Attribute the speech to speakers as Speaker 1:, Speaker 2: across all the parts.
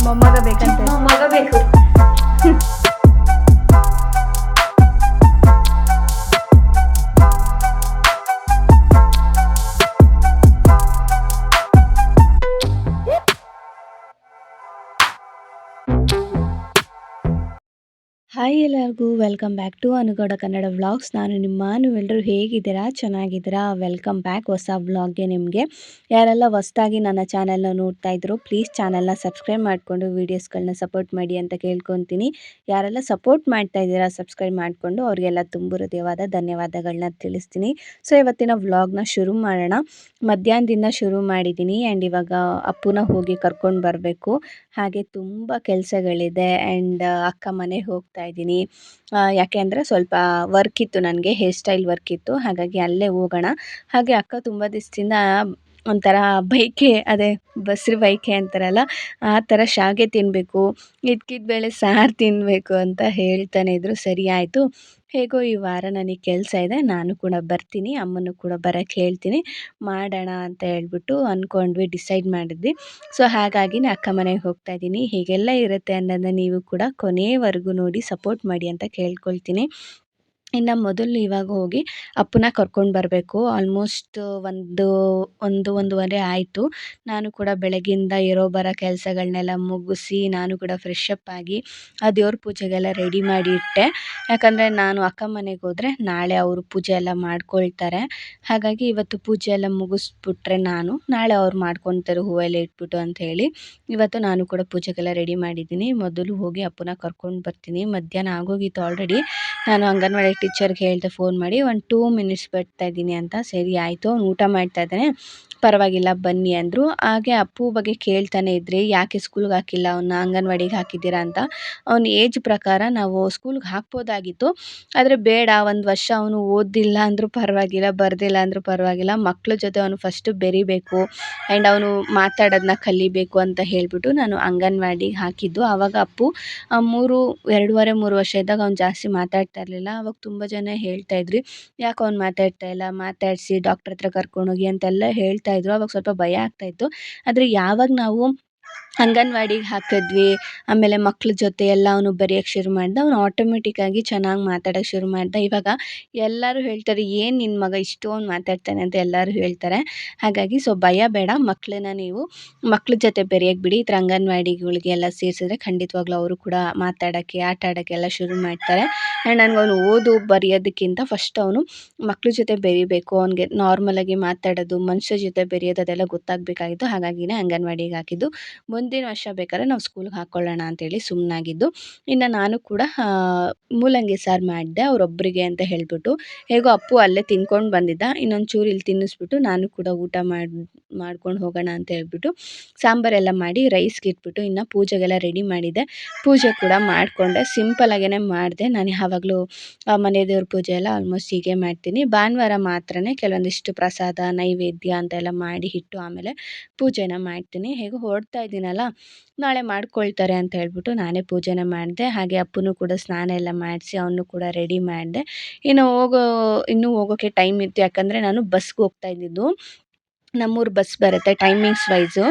Speaker 1: ಮೊಮ್ಮಗ ಬೇಕಂತ
Speaker 2: ಮಗ ಬೇಕು.
Speaker 1: ಹಾಯ್ ಎಲ್ಲರಿಗೂ welcome back to Anu Gowda Kannada vlogs. ನಾನು ನಿಮ್ಮ ನೀವೆಲ್ಲರೂ ಹೇಗಿದ್ದೀರಾ? ಚೆನ್ನಾಗಿದ್ದೀರಾ? ವೆಲ್ಕಮ್ ಬ್ಯಾಕ್ ಹೊಸ ವ್ಲಾಗ್ಗೆ. ನಿಮಗೆ ಯಾರೆಲ್ಲ ಹೊಸದಾಗಿ ನನ್ನ ಚಾನಲ್ನ ನೋಡ್ತಾ ಇದ್ರು ಪ್ಲೀಸ್ ಚಾನಲ್ನ ಸಬ್ಸ್ಕ್ರೈಬ್ ಮಾಡಿಕೊಂಡು ವೀಡಿಯೋಸ್ಗಳನ್ನ ಸಪೋರ್ಟ್ ಮಾಡಿ ಅಂತ ಕೇಳ್ಕೊತೀನಿ. ಯಾರೆಲ್ಲ ಸಪೋರ್ಟ್ ಮಾಡ್ತಾ ಇದ್ದೀರಾ ಸಬ್ಸ್ಕ್ರೈಬ್ ಮಾಡಿಕೊಂಡು ಅವರಿಗೆಲ್ಲ ತುಂಬ ಹೃದಯವಾದ ಧನ್ಯವಾದಗಳನ್ನ ತಿಳಿಸ್ತೀನಿ. ಸೊ ಇವತ್ತಿನ ವ್ಲಾಗ್ನ ಶುರು ಮಾಡೋಣ. ಮಧ್ಯಾಹ್ನದಿಂದ ಶುರು ಮಾಡಿದ್ದೀನಿ ಆ್ಯಂಡ್ ಇವಾಗ ಅಪ್ಪುನ ಹೋಗಿ ಕರ್ಕೊಂಡು ಬರಬೇಕು. ಹಾಗೆ ತುಂಬ ಕೆಲಸಗಳಿದೆ ಆ್ಯಂಡ್ ಅಕ್ಕ ಮನೆಗೆ ಹೋಗ್ತಾ ಇದ್ದೀನಿ. ಯಾಕೆ ಅಂದರೆ ಸ್ವಲ್ಪ ವರ್ಕ್ ಇತ್ತು, ನನಗೆ ಹೇರ್ ಸ್ಟೈಲ್ ವರ್ಕ್ ಇತ್ತು, ಹಾಗಾಗಿ ಅಲ್ಲೇ ಹೋಗೋಣ. ಹಾಗೆ ಅಕ್ಕ ತುಂಬ ದಿವಸದಿಂದ ಒಂಥರ ಬೈಕೆ, ಅದೇ ಬಸ್ರು ಬೈಕೆ ಅಂತಾರಲ್ಲ ಆ ಥರ ಶಾವಿಗೆ ತಿನ್ನಬೇಕು, ಇದ್ಕಿದ ಬೇಳೆ ಸಾರು ತಿನ್ನಬೇಕು ಅಂತ ಹೇಳ್ತಾನೆ ಇದ್ರು. ಸರಿ ಆಯಿತು, ಹೇಗೋ ಈ ವಾರ ನನಗೆ ಕೆಲಸ ಇದೆ, ನಾನು ಕೂಡ ಬರ್ತೀನಿ, ಅಮ್ಮನೂ ಕೂಡ ಬರೋಕ್ಕೆ ಹೇಳ್ತೀನಿ, ಮಾಡೋಣ ಅಂತ ಹೇಳ್ಬಿಟ್ಟು ಅಂದ್ಕೊಂಡ್ವಿ, ಡಿಸೈಡ್ ಮಾಡಿದ್ವಿ. ಸೊ ಹಾಗಾಗಿ ಅಕ್ಕ ಮನೆಗೆ ಹೋಗ್ತಾ ಇದ್ದೀನಿ. ಹೀಗೆಲ್ಲ ಇರುತ್ತೆ ಅನ್ನೋದನ್ನ ನೀವು ಕೂಡ ಕೊನೆಯವರೆಗೂ ನೋಡಿ ಸಪೋರ್ಟ್ ಮಾಡಿ ಅಂತ ಕೇಳ್ಕೊಳ್ತೀನಿ. ಇನ್ನು ಮೊದಲು ಇವಾಗ ಹೋಗಿ ಅಪ್ಪನ ಕರ್ಕೊಂಡು ಬರಬೇಕು. ಆಲ್ಮೋಸ್ಟ್ ಒಂದೂವರೆ ಆಯಿತು. ನಾನು ಕೂಡ ಬೆಳಗ್ಗಿಂದ ಇರೋ ಬರೋ ಕೆಲಸಗಳನ್ನೆಲ್ಲ ಮುಗಿಸಿ ನಾನು ಕೂಡ ಫ್ರೆಶ್ ಅಪ್ ಆಗಿ ಆ ದೇವ್ರ ಪೂಜೆಗೆಲ್ಲ ರೆಡಿ ಮಾಡಿ ಇಟ್ಟೆ. ಯಾಕಂದರೆ ನಾನು ಅಕ್ಕ ಮನೆಗೆ ಹೋದರೆ ನಾಳೆ ಅವರು ಪೂಜೆ ಎಲ್ಲ ಮಾಡ್ಕೊಳ್ತಾರೆ. ಹಾಗಾಗಿ ಇವತ್ತು ಪೂಜೆ ಎಲ್ಲ ಮುಗಿಸ್ಬಿಟ್ರೆ ನಾಳೆ ಅವ್ರು ಮಾಡ್ಕೊತಾರೆ ಹೂವೆಲ್ಲ ಇಟ್ಬಿಟ್ಟು ಅಂತ ಹೇಳಿ ಇವತ್ತು ನಾನು ಕೂಡ ಪೂಜೆಗೆಲ್ಲ ರೆಡಿ ಮಾಡಿದ್ದೀನಿ. ಮೊದಲು ಹೋಗಿ ಅಪ್ಪನ ಕರ್ಕೊಂಡು ಬರ್ತೀನಿ. ಮಧ್ಯಾಹ್ನ ಆಗೋಗಿತ್ತು ಆಲ್ರೆಡಿ. ನಾನು ಅಂಗನವಾಡಿ ಟೀಚರ್ಗೆ ಹೇಳಿದೆ ಫೋನ್ ಮಾಡಿ, 2 ಮಿನಿಟ್ಸ್ ಬರ್ತಾ ಇದ್ದೀನಿ ಅಂತ. ಸರಿ ಆಯಿತು, ಅವ್ನು ಊಟ ಮಾಡ್ತಾ ಇದ್ದಾನೆ, ಪರವಾಗಿಲ್ಲ ಬನ್ನಿ ಅಂದರು. ಹಾಗೆ ಅಪ್ಪು ಬಗ್ಗೆ ಕೇಳ್ತಾನೆ ಇದ್ರಿ, ಯಾಕೆ ಸ್ಕೂಲ್ಗೆ ಹಾಕಿಲ್ಲ ಅವನ್ನ, ಅಂಗನವಾಡಿಗೆ ಹಾಕಿದ್ದೀರಾ ಅಂತ. ಅವ್ನ ಏಜ್ ಪ್ರಕಾರ ನಾವು ಸ್ಕೂಲ್ಗೆ ಹಾಕ್ಬೋದಾಗಿತ್ತು, ಆದರೆ ಬೇಡ, ಒಂದು ವರ್ಷ ಅವನು ಓದಿಲ್ಲ ಅಂದರೂ ಪರವಾಗಿಲ್ಲ, ಬರೆದಿಲ್ಲ ಅಂದರೂ ಪರವಾಗಿಲ್ಲ, ಮಕ್ಕಳ ಜೊತೆ ಅವನು ಫಸ್ಟು ಬೆರಿಬೇಕು ಆ್ಯಂಡ್ ಅವನು ಮಾತಾಡೋದನ್ನ ಕಲಿಬೇಕು ಅಂತ ಹೇಳಿಬಿಟ್ಟು ನಾನು ಅಂಗನವಾಡಿಗೆ ಹಾಕಿದ್ದು. ಆವಾಗ ಅಪ್ಪು 2.5-3 ವರ್ಷ ಇದ್ದಾಗ ಅವ್ನು ಜಾಸ್ತಿ ಮಾತಾಡ್ತಾ ಇರಲಿಲ್ಲ. ಆವಾಗ ತುಂಬ ಜನ ಹೇಳ್ತಾ ಇದ್ರಿ, ಯಾಕೆ ಅವ್ನು ಮಾತಾಡ್ತಾ ಇಲ್ಲ, ಮಾತಾಡಿಸಿ ಡಾಕ್ಟ್ರ್ ಹತ್ರ ಕರ್ಕೊಂಡೋಗಿ ಅಂತೆಲ್ಲ ಹೇಳ್ತಾ ಇದ್ರು. ಆವಾಗ ಸ್ವಲ್ಪ ಭಯ ಆಗ್ತಾಯಿತ್ತು. ಆದರೆ ಯಾವಾಗ ನಾವು ಅಂಗನವಾಡಿಗೆ ಹಾಕಿದ್ವಿ, ಆಮೇಲೆ ಮಕ್ಳ ಜೊತೆ ಎಲ್ಲ ಅವನು ಬರೆಯೋಕ್ಕೆ ಶುರು ಮಾಡ್ದ, ಅವನು ಆಟೋಮೆಟಿಕ್ಕಾಗಿ ಚೆನ್ನಾಗಿ ಮಾತಾಡೋಕ್ಕೆ ಶುರು ಮಾಡ್ದ. ಇವಾಗ ಎಲ್ಲರೂ ಹೇಳ್ತಾರೆ, ಏನು ನಿನ್ನ ಮಗ ಇಷ್ಟೊಂದು ಮಾತಾಡ್ತಾನೆ ಅಂತ ಎಲ್ಲರೂ ಹೇಳ್ತಾರೆ. ಹಾಗಾಗಿ ಭಯ ಬೇಡ, ಮಕ್ಕಳನ್ನ ನೀವು ಮಕ್ಳ ಜೊತೆ ಬೆರೆಯೋಕ್ಕೆ ಬಿಡಿ. ಈ ಥರ ಅಂಗನವಾಡಿಗಳಿಗೆಲ್ಲ ಸೇರಿಸಿದ್ರೆ ಖಂಡಿತವಾಗ್ಲೂ ಅವರು ಕೂಡ ಮಾತಾಡೋಕ್ಕೆ, ಆಟ ಆಡೋಕ್ಕೆಲ್ಲ ಶುರು ಮಾಡ್ತಾರೆ. ಆ್ಯಂಡ್ ನನಗೆ ಅವನು ಓದು ಬರೆಯೋದಕ್ಕಿಂತ ಫಸ್ಟ್ ಅವನು ಮಕ್ಳ ಜೊತೆ ಬೆರಿಬೇಕು, ಅವ್ನಿಗೆ ನಾರ್ಮಲಾಗಿ ಮಾತಾಡೋದು, ಮನುಷ್ಯರ ಜೊತೆ ಬೆರೆಯೋದು ಅದೆಲ್ಲ ಗೊತ್ತಾಗಬೇಕಾಗಿತ್ತು. ಹಾಗಾಗಿನೇ ಅಂಗನವಾಡಿಗೆ ಹಾಕಿದ್ದು. ಮುಂದಿನ ವರ್ಷ ಬೇಕಾದ್ರೆ ನಾವು ಸ್ಕೂಲ್ಗೆ ಹಾಕ್ಕೊಳ್ಳೋಣ ಅಂತೇಳಿ ಸುಮ್ಮನಾಗಿದ್ದು. ಇನ್ನು ನಾನು ಕೂಡ ಮೂಲಂಗಿ ಸಾರು ಮಾಡಿದೆ ಅವರೊಬ್ಬರಿಗೆ ಅಂತ ಹೇಳಿಬಿಟ್ಟು. ಹೇಗೋ ಅಪ್ಪು ಅಲ್ಲೇ ತಿನ್ಕೊಂಡು ಬಂದಿದ್ದ, ಇನ್ನೊಂದು ಚೂರು ಇಲ್ಲಿ ತಿನ್ನಿಸ್ಬಿಟ್ಟು ನಾನು ಕೂಡ ಊಟ ಮಾಡ್ಕೊಂಡು ಹೋಗೋಣ ಅಂತ ಹೇಳ್ಬಿಟ್ಟು ಸಾಂಬಾರೆಲ್ಲ ಮಾಡಿ ರೈಸ್ಗೆ ಇಟ್ಬಿಟ್ಟು ಇನ್ನು ಪೂಜೆಗೆಲ್ಲ ರೆಡಿ ಮಾಡಿದೆ. ಪೂಜೆ ಕೂಡ ಮಾಡಿಕೊಂಡೆ, ಸಿಂಪಲಾಗೇ ಮಾಡಿದೆ. ನಾನು ಯಾವಾಗಲೂ ಮನೆ ದೇವ್ರ ಪೂಜೆ ಎಲ್ಲ ಆಲ್ಮೋಸ್ಟ್ ಹೀಗೆ ಮಾಡ್ತೀನಿ. ಭಾನುವಾರ ಮಾತ್ರನೇ ಕೆಲವೊಂದಿಷ್ಟು ಪ್ರಸಾದ ನೈವೇದ್ಯ ಅಂತೆಲ್ಲ ಮಾಡಿ ಇಟ್ಟು ಆಮೇಲೆ ಪೂಜೆನ ಮಾಡ್ತೀನಿ. ಹೇಗೋ ಹೊರಡ್ತಾ ಇದ್ದೀನಲ್ಲ, ನಾಳೆ ಮಾಡ್ಕೊಳ್ತಾರೆ ಅಂತ ಹೇಳ್ಬಿಟ್ಟು ನಾನೇ ಪೂಜೆನ ಮಾಡಿದೆ. ಹಾಗೆ ಅಪ್ಪನೂ ಕೂಡ ಸ್ನಾನ ಎಲ್ಲ ಮಾಡಿಸಿ ಅವನು ಕೂಡ ರೆಡಿ ಮಾಡಿದೆ. ಇನ್ನೂ ಹೋಗೋಕ್ಕೆ ಟೈಮ್ ಇತ್ತು, ಯಾಕಂದರೆ ನಾನು ಬಸ್ಗೆ ಹೋಗ್ತಾ ಇದ್ದಿದ್ದು. ನಮ್ಮೂರು ಬಸ್ ಬರುತ್ತೆ timings wise.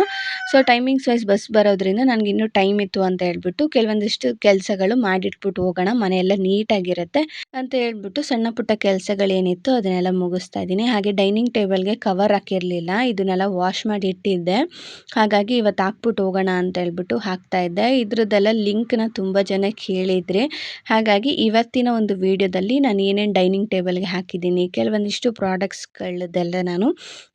Speaker 1: So timings wise bus ಬರೋದ್ರಿಂದ ನನಗೆ ಇನ್ನೂ ಟೈಮ್ ಇತ್ತು ಅಂತ ಹೇಳ್ಬಿಟ್ಟು ಕೆಲವೊಂದಿಷ್ಟು ಕೆಲಸಗಳು ಮಾಡಿಟ್ಬಿಟ್ಟು ಹೋಗೋಣ, ಮನೆಯೆಲ್ಲ ನೀಟಾಗಿರುತ್ತೆ ಅಂತ ಹೇಳ್ಬಿಟ್ಟು ಸಣ್ಣ ಪುಟ್ಟ ಕೆಲಸಗಳೇನಿತ್ತು ಅದನ್ನೆಲ್ಲ ಮುಗಿಸ್ತಾ ಇದ್ದೀನಿ. ಹಾಗೆ ಡೈನಿಂಗ್ ಟೇಬಲ್ಗೆ ಕವರ್ ಹಾಕಿರಲಿಲ್ಲ, ಇದನ್ನೆಲ್ಲ ವಾಶ್ ಮಾಡಿ ಇಟ್ಟಿದ್ದೆ. ಹಾಗಾಗಿ ಇವತ್ತು ಹಾಕ್ಬಿಟ್ಟು ಹೋಗೋಣ ಅಂತ ಹೇಳ್ಬಿಟ್ಟು ಹಾಕ್ತಾಯಿದ್ದೆ. ಇದ್ರದ್ದೆಲ್ಲ ಲಿಂಕ್ನ ತುಂಬ ಜನ ಕೇಳಿದ್ರಿ. ಹಾಗಾಗಿ ಇವತ್ತಿನ ಒಂದು ವೀಡಿಯೋದಲ್ಲಿ ನಾನು ಏನೇನು ಡೈನಿಂಗ್ ಟೇಬಲ್ಗೆ ಹಾಕಿದ್ದೀನಿ, ಕೆಲವೊಂದಿಷ್ಟು ಪ್ರಾಡಕ್ಟ್ಸ್ಗಳದ್ದೆಲ್ಲ ನಾನು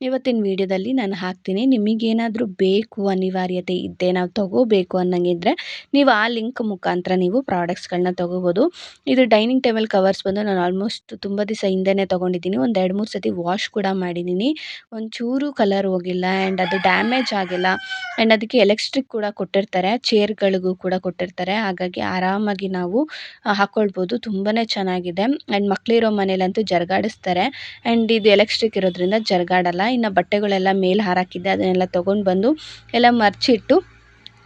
Speaker 1: ಇವತ್ತಿನ ವೀಡಿಯೋದಲ್ಲಿ ನಾನು ಹಾಕ್ತೀನಿ. ನಿಮಗೇನಾದರೂ ಬೇಕು, ಅನಿವಾರ್ಯತೆ ಇದ್ದೆ, ನಾವು ತೊಗೋಬೇಕು ಅನ್ನಂಗಿದ್ರೆ ನೀವು ಆ ಲಿಂಕ್ ಮುಖಾಂತರ ನೀವು ಪ್ರಾಡಕ್ಟ್ಸ್ಗಳನ್ನ ತೊಗೋಬೋದು. ಇದು ಡೈನಿಂಗ್ ಟೇಬಲ್ ಕವರ್ಸ್ ಬಂದು ನಾನು ಆಲ್ಮೋಸ್ಟ್ ತುಂಬ ದಿವಸ ಹಿಂದೆನೇ ತೊಗೊಂಡಿದ್ದೀನಿ. ಒಂದು 2-3 ಸತಿ ವಾಶ್ ಕೂಡ ಮಾಡಿದ್ದೀನಿ. ಒಂಚೂರು ಕಲರ್ ಹೋಗಿಲ್ಲ ಆ್ಯಂಡ್ ಅದು ಡ್ಯಾಮೇಜ್ ಆಗಿಲ್ಲ. ಆ್ಯಂಡ್ ಅದಕ್ಕೆ ಎಲೆಕ್ಟ್ರಿಕ್ ಕೂಡ ಕೊಟ್ಟಿರ್ತಾರೆ, ಚೇರ್ಗಳಿಗೂ ಕೂಡ ಕೊಟ್ಟಿರ್ತಾರೆ. ಹಾಗಾಗಿ ಆರಾಮಾಗಿ ನಾವು ಹಾಕ್ಕೊಳ್ಬೋದು, ತುಂಬಾ ಚೆನ್ನಾಗಿದೆ. ಆ್ಯಂಡ್ ಮಕ್ಕಳಿರೋ ಮನೇಲಂತೂ ಜರ್ಗಾಡಿಸ್ತಾರೆ. ಆ್ಯಂಡ್ ಇದು ಎಲೆಕ್ಟ್ರಿಕ್ ಇರೋದ್ರಿಂದ ಜರ್ಗಾಡಲ್ಲ. ಇನ್ನು ಬಟ್ಟೆಗಳೆಲ್ಲ ಮೇಲೆ ಹಾರಾಕಿದ್ದೆ, ಅದನ್ನೆಲ್ಲ ತೊಗೊಂಡು ಬಂದು ಎಲ್ಲ ಮರ್ಚಿಟ್ಟು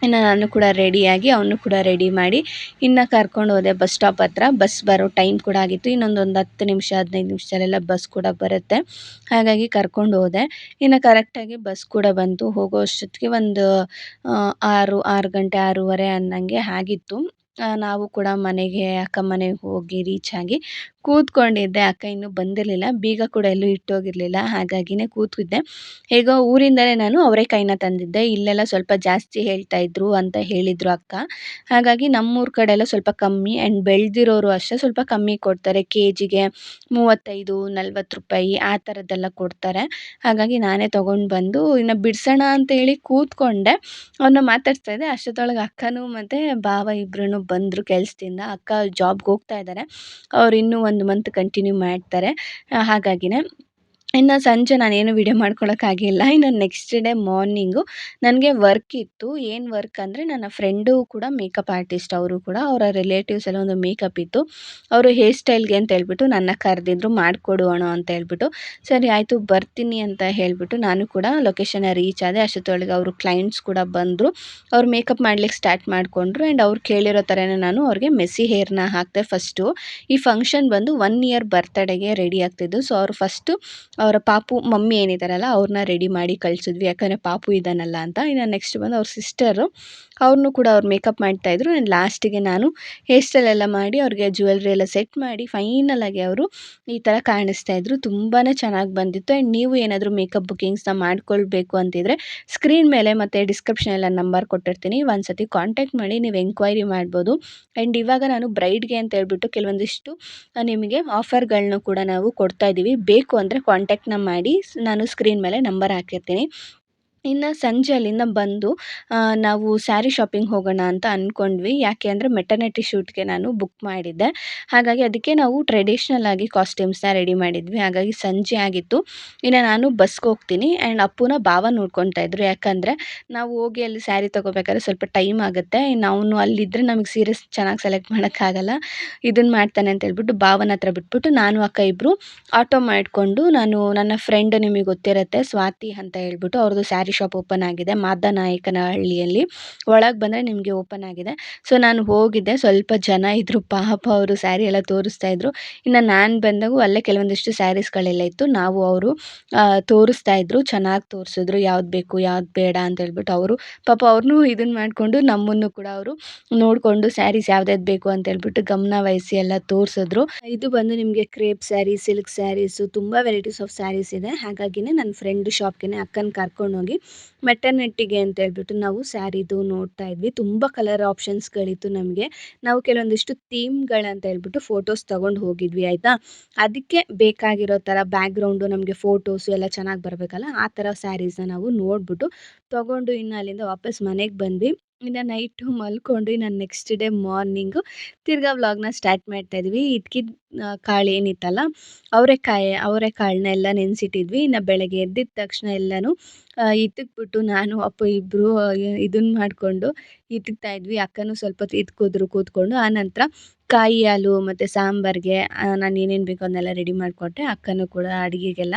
Speaker 1: ಇನ್ನು ನಾನು ಕೂಡ ರೆಡಿಯಾಗಿ ಅವನು ಕೂಡ ರೆಡಿ ಮಾಡಿ ಇನ್ನು ಕರ್ಕೊಂಡು ಹೋದೆ ಬಸ್ ಸ್ಟಾಪ್ ಹತ್ರ. ಬಸ್ ಬರೋ ಟೈಮ್ ಕೂಡ ಆಗಿತ್ತು. ಇನ್ನೊಂದು 10 ನಿಮಿಷ 15 ನಿಮಿಷದಲ್ಲೆಲ್ಲ ಬಸ್ ಕೂಡ ಬರುತ್ತೆ. ಹಾಗಾಗಿ ಕರ್ಕೊಂಡು ಹೋದೆ. ಇನ್ನು ಕರೆಕ್ಟಾಗಿ ಬಸ್ ಕೂಡ ಬಂತು. ಹೋಗೋ ಅಷ್ಟೊತ್ತಿಗೆ ಒಂದು 6 ಗಂಟೆ 6:30 ಅನ್ನಂಗೆ ಆಗಿತ್ತು. ನಾವು ಕೂಡ ಅಕ್ಕ ಮನೆಗೆ ಹೋಗಿ ರೀಚ್ ಆಗಿ ಕೂತ್ಕೊಂಡಿದ್ದೆ. ಅಕ್ಕ ಇನ್ನೂ ಬಂದಿರಲಿಲ್ಲ. ಬೀಗ ಕೂಡ ಎಲ್ಲೂ ಇಟ್ಟೋಗಿರಲಿಲ್ಲ. ಹಾಗಾಗಿನೇ ಕೂತಿದ್ದೆ. ಹೇಗೋ ಊರಿಂದಲೇ ನಾನು ಅವರೆಕಾಯಿನ ತಂದಿದ್ದೆ. ಇಲ್ಲೆಲ್ಲ ಸ್ವಲ್ಪ ಜಾಸ್ತಿ ಹೇಳ್ತಾ ಇದ್ರು ಅಂತ ಹೇಳಿದರು ಅಕ್ಕ. ಹಾಗಾಗಿ ನಮ್ಮೂರ ಕಡೆ ಎಲ್ಲ ಸ್ವಲ್ಪ ಕಮ್ಮಿ ಆ್ಯಂಡ್ ಬೆಳೆದಿರೋರು ಅಷ್ಟೇ ಸ್ವಲ್ಪ ಕಮ್ಮಿ ಕೊಡ್ತಾರೆ. ಕೆಜಿಗೆ 35, 40 ರೂಪಾಯಿ ಆ ಥರದ್ದೆಲ್ಲ ಕೊಡ್ತಾರೆ. ಹಾಗಾಗಿ ನಾನೇ ತೊಗೊಂಡು ಬಂದು ಇನ್ನು ಬಿಡಿಸೋಣ ಅಂತೇಳಿ ಕೂತ್ಕೊಂಡೆ. ಅವ್ರನ್ನ ಮಾತಾಡ್ಸ್ತಾ ಇದ್ದೆ. ಅಷ್ಟೊತ್ತೊಳಗೆ ಅಕ್ಕನೂ ಮತ್ತು ಭಾವ ಇಬ್ಬರೂ ಬಂದರು ಕೆಲಸದಿಂದ. ಅಕ್ಕ ಜಾಬ್ಗೆ ಹೋಗ್ತಾ ಇದ್ದಾರೆ. ಅವ್ರು ಇನ್ನೂ 1 ಮಂತ್ ಕಂಟಿನ್ಯೂ ಮಾಡ್ತಾರೆ. ಹಾಗಾಗಿನೇ ಇನ್ನು ಸಂಜೆ ನಾನೇನು ವಿಡಿಯೋ ಮಾಡ್ಕೊಳಕ್ಕಾಗಿಲ್ಲ. ಇನ್ನು ನೆಕ್ಸ್ಟ್ ಡೇ ಮಾರ್ನಿಂಗು ನನಗೆ ವರ್ಕ್ ಇತ್ತು. ಏನು ವರ್ಕ್ ಅಂದರೆ ನನ್ನ ಫ್ರೆಂಡು ಕೂಡ ಮೇಕಪ್ ಆರ್ಟಿಸ್ಟ್. ಅವರು ಕೂಡ ಅವರ ರಿಲೇಟಿವ್ಸ್ ಎಲ್ಲ ಒಂದು ಮೇಕಪ್ ಇತ್ತು. ಅವರು ಹೇರ್ ಸ್ಟೈಲ್ಗೆ ಅಂತ ಹೇಳ್ಬಿಟ್ಟು ನನ್ನ ಕರೆದಿದ್ರು, ಮಾಡಿಕೊಡು ಅಣೋ ಅಂತ ಹೇಳ್ಬಿಟ್ಟು. ಸರಿ ಆಯಿತು ಬರ್ತೀನಿ ಅಂತ ಹೇಳಿಬಿಟ್ಟು ನಾನು ಕೂಡ ಲೊಕೇಶನ್ನ ರೀಚ್ ಆದೆ. ಅಷ್ಟೊತ್ತೊಳಗೆ ಅವರು ಕ್ಲೈಂಟ್ಸ್ ಕೂಡ ಬಂದರು. ಅವ್ರು ಮೇಕಪ್ ಮಾಡ್ಲಿಕ್ಕೆ ಸ್ಟಾರ್ಟ್ ಮಾಡಿಕೊಂಡ್ರು ಆ್ಯಂಡ್ ಅವ್ರು ಕೇಳಿರೋ ಥರನೇ ನಾನು ಅವ್ರಿಗೆ ಮೆಸ್ಸಿ ಹೇರ್ನ ಹಾಕಿದೆ ಫಸ್ಟು. ಈ ಫಂಕ್ಷನ್ ಬಂದು 1 ಇಯರ್ ಬರ್ತ್ಡೇಗೆ ರೆಡಿ ಆಗ್ತಿದ್ದು. ಸೊ ಅವರು ಫಸ್ಟು ಅವರ ಪಾಪು ಮಮ್ಮಿ ಏನಿದ್ದಾರಲ್ಲ ಅವ್ರನ್ನ ರೆಡಿ ಮಾಡಿ ಕಳಿಸಿದ್ವಿ. ಯಾಕಂದರೆ ಪಾಪು ಇದ್ದಾನಲ್ಲ ಅಂತ. ಇನ್ನು ನೆಕ್ಸ್ಟ್ ಬಂದು ಅವ್ರ ಸಿಸ್ಟರು ಅವ್ರನ್ನೂ ಕೂಡ ಅವ್ರು ಮೇಕಪ್ ಮಾಡ್ತಾಯಿದ್ರು. ಆ್ಯಂಡ್ ಲಾಸ್ಟಿಗೆ ನಾನು ಹೇರ್ ಸ್ಟೈಲ್ ಎಲ್ಲ ಮಾಡಿ ಅವ್ರಿಗೆ ಜ್ಯುವೆಲ್ರಿ ಎಲ್ಲ ಸೆಟ್ ಮಾಡಿ ಫೈನಲಾಗಿ ಅವರು ಈ ಥರ ಕಾಣಿಸ್ತಾಯಿದ್ರು. ತುಂಬಾ ಚೆನ್ನಾಗಿ ಬಂದಿತ್ತು. ಆ್ಯಂಡ್ ನೀವು ಏನಾದರೂ ಮೇಕಪ್ ಬುಕ್ಕಿಂಗ್ಸ್ನ ಮಾಡ್ಕೊಳ್ಬೇಕು ಅಂತಿದ್ರೆ ಸ್ಕ್ರೀನ್ ಮೇಲೆ ಮತ್ತು ಡಿಸ್ಕ್ರಿಪ್ಷನೆಲ್ಲ ನಂಬರ್ ಕೊಟ್ಟಿರ್ತೀನಿ. ಒಂದು ಸತಿ ಕಾಂಟ್ಯಾಕ್ಟ್ ಮಾಡಿ ನೀವು ಎಂಕ್ವೈರಿ ಮಾಡ್ಬೋದು. ಆ್ಯಂಡ್ ಇವಾಗ ನಾನು ಬ್ರೈಡ್ಗೆ ಅಂತ ಹೇಳ್ಬಿಟ್ಟು ಕೆಲವೊಂದಿಷ್ಟು ನಿಮಗೆ ಆಫರ್ಗಳನ್ನೂ ಕೂಡ ನಾವು ಕೊಡ್ತಾ ಇದ್ದೀವಿ. ಬೇಕು ಅಂದರೆ ಕಾಂಟ್ಯಾಕ್ಟ್ನ ಮಾಡಿ. ನಾನು ಸ್ಕ್ರೀನ್ ಮೇಲೆ ನಂಬರ್ ಹಾಕಿರ್ತೀನಿ. ಇನ್ನು ಸಂಜೆ ಅಲ್ಲಿಂದ ಬಂದು ನಾವು ಸ್ಯಾರಿ ಶಾಪಿಂಗ್ ಹೋಗೋಣ ಅಂತ ಅಂದ್ಕೊಂಡ್ವಿ. ಯಾಕೆ ಅಂದರೆ ಮೆಟರ್ನಿಟಿ ಶೂಟ್ಗೆ ನಾನು ಬುಕ್ ಮಾಡಿದ್ದೆ. ಹಾಗಾಗಿ ಅದಕ್ಕೆ ನಾವು ಟ್ರೆಡಿಷ್ನಲ್ ಆಗಿ ಕಾಸ್ಟ್ಯೂಮ್ಸ್ನ ರೆಡಿ ಮಾಡಿದ್ವಿ. ಹಾಗಾಗಿ ಸಂಜೆ ಆಗಿತ್ತು. ಇನ್ನು ನಾನು ಬಸ್ಗೆ ಹೋಗ್ತೀನಿ ಆ್ಯಂಡ್ ಅಪ್ಪುನ ಭಾವ ನೋಡ್ಕೊತಾ ಇದ್ರು. ಯಾಕಂದರೆ ನಾವು ಹೋಗಿ ಅಲ್ಲಿ ಸ್ಯಾರಿ ತೊಗೋಬೇಕಾದ್ರೆ ಸ್ವಲ್ಪ ಟೈಮ್ ಆಗುತ್ತೆ. ಇನ್ನು ಅವನು ಅಲ್ಲಿದ್ದರೆ ನಮಗೆ ಸೀರೆ ಚೆನ್ನಾಗಿ ಸೆಲೆಕ್ಟ್ ಮಾಡೋಕ್ಕಾಗಲ್ಲ. ಇದನ್ನು ಮಾಡ್ತಾನೆ ಅಂತ ಹೇಳ್ಬಿಟ್ಟು ಭಾವನ ಹತ್ರ ಬಿಟ್ಬಿಟ್ಟು ನಾನು ಅಕ್ಕ ಇಬ್ಬರು ಆಟೋ ಮಾಡಿಕೊಂಡು ನನ್ನ ಫ್ರೆಂಡ್ ನಿಮಗೆ ಗೊತ್ತಿರುತ್ತೆ ಸ್ವಾತಿ ಅಂತ ಹೇಳ್ಬಿಟ್ಟು ಅವ್ರದ್ದು ಸ್ಯಾರಿ ಶಾಪ್ ಓಪನ್ ಆಗಿದೆ ಮಾದನಾಯಕನಹಳ್ಳಿಯಲ್ಲಿ. ಒಳಗೆ ಬಂದರೆ ನಿಮಗೆ ಓಪನ್ ಆಗಿದೆ. ಸೊ ನಾನು ಹೋಗಿದ್ದೆ. ಸ್ವಲ್ಪ ಜನ ಇದ್ದರು ಪಾಪ ಅವರು ಸ್ಯಾರಿ ಎಲ್ಲ ತೋರಿಸ್ತಾ ಇದ್ರು. ಇನ್ನು ನಾನು ಬಂದಾಗೂ ಅಲ್ಲೇ ಕೆಲವೊಂದಿಷ್ಟು ಸ್ಯಾರೀಸ್ಗಳೆಲ್ಲ ಇತ್ತು. ನಾವು ಅವರು ತೋರಿಸ್ತಾ ಇದ್ರು. ಚೆನ್ನಾಗಿ ತೋರಿಸಿದ್ರು ಯಾವ್ದು ಬೇಕು ಯಾವ್ದು ಬೇಡ ಅಂತ ಹೇಳ್ಬಿಟ್ಟು. ಅವರು ಪಾಪ ಅವ್ರನ್ನೂ ಇದನ್ನು ಮಾಡಿಕೊಂಡು ನಮ್ಮನ್ನು ಕೂಡ ಅವರು ನೋಡಿಕೊಂಡು ಸ್ಯಾರೀಸ್ ಯಾವ್ದ್ಯಾವ್ದು ಬೇಕು ಅಂತ ಹೇಳ್ಬಿಟ್ಟು ಗಮನ ವಹಿಸಿ ಎಲ್ಲ ತೋರಿಸಿದ್ರು. ಇದು ಬಂದು ನಿಮಗೆ ಕ್ರೇಪ್ ಸ್ಯಾರಿ, ಸಿಲ್ಕ್ ಸ್ಯಾರೀಸು ತುಂಬ ವೆರೈಟೀಸ್ ಆಫ್ ಸ್ಯಾರೀಸ್ ಇದೆ. ಹಾಗಾಗಿನೇ ನನ್ನ ಫ್ರೆಂಡ್ ಶಾಪ್ಗೆ ಅಕ್ಕನ ಕರ್ಕೊಂಡೋಗಿ ಮೆಟರ್ನಿಟಿಗೆ ಅಂತ ಹೇಳ್ಬಿಟ್ಟು ನಾವು ಸ್ಯಾರಿದು ನೋಡ್ತಾ ಇದ್ವಿ. ತುಂಬ ಕಲರ್ ಆಪ್ಷನ್ಸ್ಗಳಿತ್ತು ನಮಗೆ. ನಾವು ಕೆಲವೊಂದಿಷ್ಟು ಥೀಮ್ಗಳಂತ ಹೇಳ್ಬಿಟ್ಟು ಫೋಟೋಸ್ ತೊಗೊಂಡು ಹೋಗಿದ್ವಿ ಆಯಿತಾ. ಅದಕ್ಕೆ ಬೇಕಾಗಿರೋ ಥರ ಬ್ಯಾಕ್ಗ್ರೌಂಡು ನಮಗೆ ಫೋಟೋಸು ಎಲ್ಲ ಚೆನ್ನಾಗಿ ಬರಬೇಕಲ್ಲ, ಆ ಥರ ಸ್ಯಾರೀಸ್ನ ನಾವು ನೋಡಿಬಿಟ್ಟು ತೊಗೊಂಡು ಇನ್ನು ಅಲ್ಲಿಂದ ವಾಪಸ್ ಮನೆಗೆ ಬಂದ್ವಿ. ಇನ್ನು ನೈಟು ಮಲ್ಕೊಂಡು ಇನ್ನು ನೆಕ್ಸ್ಟ್ ಡೇ ಮಾರ್ನಿಂಗು ತಿರ್ಗಾ ವ್ಲಾಗ್ನ ಸ್ಟಾರ್ಟ್ ಮಾಡ್ತಾಯಿದ್ವಿ. ಇಟ್ಕಿದ ಕಾಳು ಏನಿತ್ತಲ್ಲ ಅವರೆಕಾಳನ್ನ ಎಲ್ಲ ನೆನೆಸಿಟ್ಟಿದ್ವಿ. ಇನ್ನು ಬೆಳಗ್ಗೆ ಎದ್ದಿದ ತಕ್ಷಣ ಎಲ್ಲನೂ ಇತ್ತಿಕ್ಬಿಟ್ಟು ನಾನು ಅಪ್ಪು ಇಬ್ಬರು ಇದನ್ನು ಮಾಡಿಕೊಂಡು ಇತ್ತಿಕ್ತಾ ಇದ್ವಿ. ಅಕ್ಕನೂ ಸ್ವಲ್ಪ ಹೊತ್ತು ಇತ್ಕಿದ್ರು ಕೂತ್ಕೊಂಡು. ಆನಂತರ ಕಾಯಿ ಹಾಲು ಮತ್ತು ಸಾಂಬಾರಿಗೆ ನಾನು ಏನೇನು ಬೇಕೋ ಅದನ್ನೆಲ್ಲ ರೆಡಿ ಮಾಡಿಕೊಟ್ಟೆ. ಅಕ್ಕನೂ ಕೂಡ ಅಡುಗೆಗೆಲ್ಲ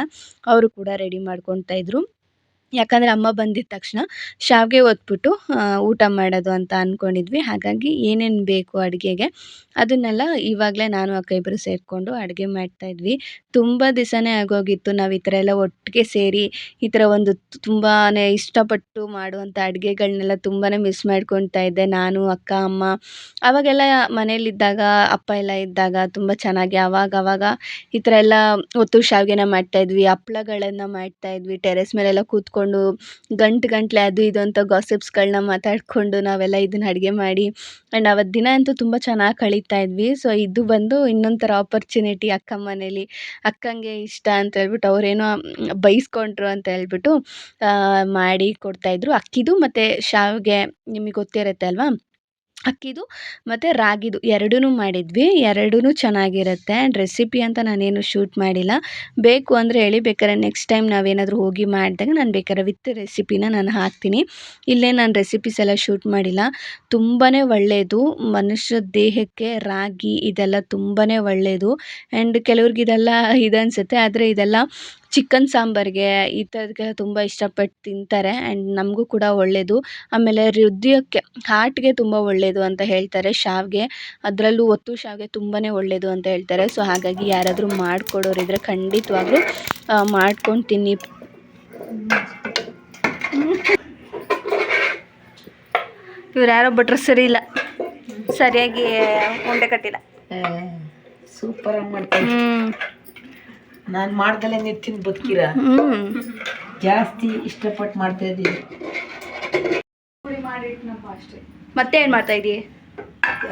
Speaker 1: ಅವರು ಕೂಡ ರೆಡಿ ಮಾಡ್ಕೊತಾ ಇದ್ರು. ಯಾಕಂದರೆ ಅಮ್ಮ ಬಂದಿದ್ದ ತಕ್ಷಣ ಶಾವಿಗೆ ಒತ್ಬಿಟ್ಟು ಊಟ ಮಾಡೋದು ಅಂತ ಅಂದ್ಕೊಂಡಿದ್ವಿ. ಹಾಗಾಗಿ ಏನೇನು ಬೇಕು ಅಡುಗೆಗೆ ಅದನ್ನೆಲ್ಲ ಇವಾಗಲೇ ನಾನು ಅಕ್ಕ ಇಬ್ಬರು ಸೇರಿಕೊಂಡು ಅಡುಗೆ ಮಾಡ್ತಾಯಿದ್ವಿ. ತುಂಬ ದಿವಸನೇ ಆಗೋಗಿತ್ತು ನಾವು ಈ ಥರ ಎಲ್ಲ ಒಟ್ಟಿಗೆ ಸೇರಿ ಈ ಥರ ಒಂದು ತುಂಬಾ ಇಷ್ಟಪಟ್ಟು ಮಾಡುವಂಥ ಅಡುಗೆಗಳ್ನೆಲ್ಲ ತುಂಬಾ ಮಿಸ್ ಮಾಡ್ಕೊತಾ ಇದ್ದೆ ನಾನು, ಅಕ್ಕ, ಅಮ್ಮ. ಆವಾಗೆಲ್ಲ ಮನೇಲಿದ್ದಾಗ ಅಪ್ಪ ಎಲ್ಲ ಇದ್ದಾಗ ತುಂಬ ಚೆನ್ನಾಗಿ ಅವಾಗವಾಗ ಈ ಥರ ಎಲ್ಲ ಒತ್ತು ಶಾವಿಗೆನ ಮಾಡ್ತಾಯಿದ್ವಿ, ಹಪ್ಳಗಳನ್ನ ಮಾಡ್ತಾಯಿದ್ವಿ. ಟೆರೆಸ್ ಮೇಲೆಲ್ಲ ಕೂತ್ಕೊಂಡು ಗಂಟಲೆ ಅದು ಇದು ಅಂತ ಗಾಸಿಪ್ಸ್ಗಳನ್ನ ಮಾತಾಡಿಕೊಂಡು ನಾವೆಲ್ಲ ಇದನ್ನ ಅಡುಗೆ ಮಾಡಿ ಆ್ಯಂಡ್ ಅವತ್ತು ದಿನ ಅಂತೂ ತುಂಬ ಚೆನ್ನಾಗಿ ಕಳೀತಾ ಇದ್ವಿ. ಸೊ ಇದು ಬಂದು ಇನ್ನೊಂದು ಥರ ಆಪರ್ಚುನಿಟಿ ಅಕ್ಕ ಮನೇಲಿ. ಅಕ್ಕಂಗೆ ಇಷ್ಟ ಅಂತ ಹೇಳ್ಬಿಟ್ಟು ಅವರೇನೋ ಬೈಸ್ಕೊಂಡ್ರು ಅಂತ ಹೇಳ್ಬಿಟ್ಟು ಮಾಡಿ ಕೊಡ್ತಾಯಿದ್ರು. ಅಕ್ಕಿದು ಮತ್ತು ಶಾವಿಗೆ ನಿಮಗೆ ಗೊತ್ತಿರುತ್ತೆ ಅಲ್ವಾ, ಅಕ್ಕಿದು ಮತ್ತು ರಾಗಿದು ಎರಡೂ ಮಾಡಿದ್ವಿ. ಎರಡೂ ಚೆನ್ನಾಗಿರುತ್ತೆ. ಆ್ಯಂಡ್ ರೆಸಿಪಿ ಅಂತ ನಾನೇನು ಶೂಟ್ ಮಾಡಿಲ್ಲ. ಬೇಕು ಅಂದರೆ ಹೇಳಿ, ಬೇಕಾದ್ರೆ ನೆಕ್ಸ್ಟ್ ಟೈಮ್ ನಾವೇನಾದರೂ ಹೋಗಿ ಮಾಡಿದಾಗ ನಾನು ಬೇಕಾದ್ರೆ ವಿತ್ ರೆಸಿಪಿನ ನಾನು ಹಾಕ್ತೀನಿ. ಇಲ್ಲೇ ನಾನು ರೆಸಿಪೀಸ್ ಎಲ್ಲ ಶೂಟ್ ಮಾಡಿಲ್ಲ. ತುಂಬಾ ಒಳ್ಳೆಯದು ಮನುಷ್ಯ ದೇಹಕ್ಕೆ ರಾಗಿ ಇದೆಲ್ಲ ತುಂಬಾ ಒಳ್ಳೆಯದು. ಆ್ಯಂಡ್ ಕೆಲವ್ರಿಗೆ ಇದೆಲ್ಲ ಇದನ್ಸುತ್ತೆ, ಆದರೆ ಇದೆಲ್ಲ ಚಿಕನ್ ಸಾಂಬಾರಿಗೆ ಈ ಥರದಕ್ಕೆಲ್ಲ ತುಂಬ ಇಷ್ಟಪಟ್ಟು ತಿಂತಾರೆ. ಆ್ಯಂಡ್ ನಮಗೂ ಕೂಡ ಒಳ್ಳೆಯದು. ಆಮೇಲೆ ಹೃದಯಕ್ಕೆ ಹಾರ್ಟ್‌ಗೆ ತುಂಬ ಒಳ್ಳೆಯದು ಅಂತ ಹೇಳ್ತಾರೆ ಶಾವಿಗೆ. ಅದರಲ್ಲೂ ಒತ್ತು ಶಾವಿಗೆ ತುಂಬಾ ಒಳ್ಳೆಯದು ಅಂತ ಹೇಳ್ತಾರೆ. ಸೊ ಹಾಗಾಗಿ ಯಾರಾದರೂ ಮಾಡಿಕೊಡೋರಿದ್ರೆ ಖಂಡಿತವಾಗ್ಲೂ ಮಾಡ್ಕೊಂಡು ತಿನ್ನಿ. ಇವ್ರು ಯಾರೋ ಭಟ್ರು ಸರಿ ಇಲ್ಲ, ಸರಿಯಾಗಿ ಉಂಡೆ ಕಟ್ಟಿಲ್ಲ.
Speaker 2: ಸೂಪರಾಗಿ ಮಾಡ್ತೀನಿ. ನಾನು ಮಾಡ್ದಲೇ ನೀವು ತಿಂದು ಬದುಕಿರ. ಜಾಸ್ತಿ ಇಷ್ಟಪಟ್ಟು ಮಾಡ್ತಾ ಇದ್ದೀನಿ.
Speaker 1: ಮತ್ತೆ ಏನು ಮಾಡ್ತಾ ಇದ್ದೀವಿ?